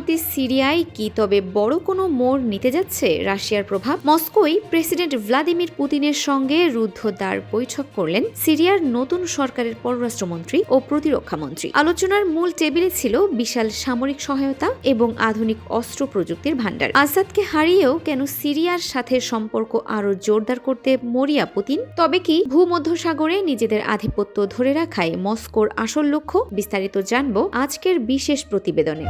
মধ্যবর্তী সিরিয়ায় কি তবে বড় কোনো মোড় নিতে যাচ্ছে রাশিয়ার প্রভাব? মস্কোয় প্রেসিডেন্ট ভ্লাদিমির পুতিনের সঙ্গে রুদ্ধদ্বার বৈঠক করলেন সিরিয়ার নতুন সরকারের পররাষ্ট্রমন্ত্রী ও প্রতিরক্ষামন্ত্রী। আলোচনার মূল টেবিলে ছিল বিশাল সামরিক সহায়তা এবং আধুনিক অস্ত্র প্রযুক্তির ভাণ্ডার। আসাদকে হারিয়েও কেন সিরিয়ার সাথে সম্পর্ক আরও জোরদার করতে মরিয়া পুতিন? তবে কি ভূমধ্যসাগরে নিজেদের আধিপত্য ধরে রাখাই মস্কোর আসল লক্ষ্য? বিস্তারিত জানব আজকের বিশেষ প্রতিবেদনে।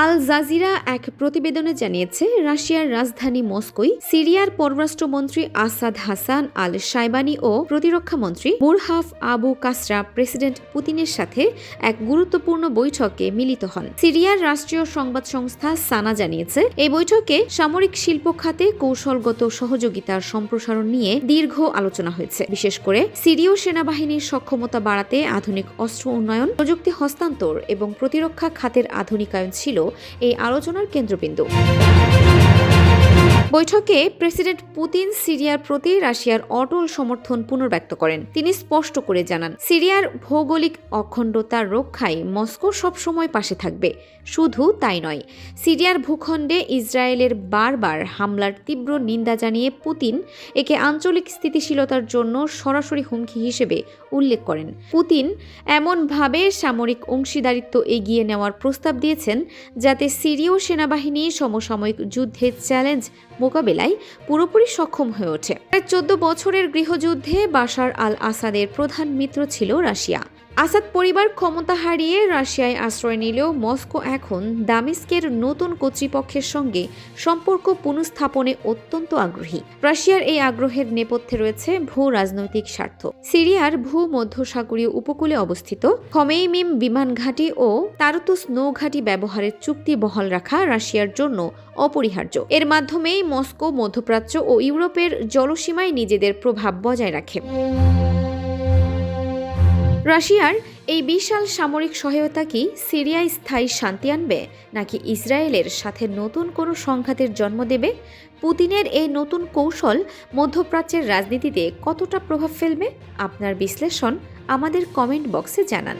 আল জাজিরা এক প্রতিবেদনে জানিয়েছে, রাশিয়ার রাজধানী মস্কোয় সিরিয়ার পররাষ্ট্রমন্ত্রী আসাদ হাসান আল শাইবানি ও প্রতিরক্ষামন্ত্রী মুরহাফ আবু কাসরা প্রেসিডেন্ট পুতিনের সাথে এক গুরুত্বপূর্ণ বৈঠকে মিলিত হন। সিরিয়ার রাষ্ট্রীয় সংবাদ সংস্থা সানা জানিয়েছে, এই বৈঠকে সামরিক শিল্প খাতে কৌশলগত সহযোগিতার সম্প্রসারণ নিয়ে দীর্ঘ আলোচনা হয়েছে। বিশেষ করে সিরীয় সেনাবাহিনীর সক্ষমতা বাড়াতে আধুনিক অস্ত্র উন্নয়ন, প্রযুক্তি হস্তান্তর এবং প্রতিরক্ষা খাতের আধুনিকায়ন ছিল এই আলোচনার কেন্দ্রবিন্দু। বৈঠকে প্রেসিডেন্ট পুতিন সিরিয়ার প্রতি রাশিয়ার অটল সমর্থন পুনর্ব্যক্ত করেন। তিনি স্পষ্ট করে জানান, সিরিয়ার ভৌগোলিক অখণ্ডতা রক্ষায় মস্কো সবসময় পাশে থাকবে। শুধু তাই নয়, সিরিয়ার ভূখণ্ডে ইসরায়েলের বারবার হামলার তীব্র নিন্দা জানিয়ে পুতিন একে আঞ্চলিক স্থিতিশীলতার জন্য সরাসরি হুমকি হিসেবে উল্লেখ করেন। পুতিন এমনভাবে সামরিক অংশীদারিত্ব এগিয়ে নেওয়ার প্রস্তাব দিয়েছেন যাতে সিরীয় সেনাবাহিনী সমসাময়িক যুদ্ধের চ্যালেঞ্জ মোকাবেলায় পুরোপুরি সক্ষম হয়ে ওঠে। প্রায় 14 বছরের গৃহযুদ্ধে বাশার আল আসাদের প্রধান মিত্র ছিল রাশিয়া। আসাদ পরিবার ক্ষমতা হারিয়ে রাশিয়ায় আশ্রয় নিলেও মস্কো এখন দামেস্কের নতুন কর্তৃপক্ষের সঙ্গে সম্পর্ক পুনঃস্থাপনে অত্যন্ত আগ্রহী। রাশিয়ার এই আগ্রহের নেপথ্যে রয়েছে ভূ রাজনৈতিক স্বার্থ। সিরিয়ার ভূমধ্যসাগরীয় উপকূলে অবস্থিত খমেইমিম বিমান ঘাঁটি ও তারতুস নৌঘাঁটি ব্যবহারের চুক্তি বহাল রাখা রাশিয়ার জন্য অপরিহার্য। এর মাধ্যমেই মস্কো মধ্যপ্রাচ্য ও ইউরোপের জলসীমায় নিজেদের প্রভাব বজায় রাখে। রাশিয়ার এই বিশাল সামরিক সহায়তা কি সিরিয়ায় স্থায়ী শান্তি আনবে, নাকি ইসরায়েলের সাথে নতুন কোনো সংঘাতের জন্ম দেবে? পুতিনের এই নতুন কৌশল মধ্যপ্রাচ্যের রাজনীতিতে কতটা প্রভাব ফেলবে? আপনার বিশ্লেষণ আমাদের কমেন্ট বক্সে জানান।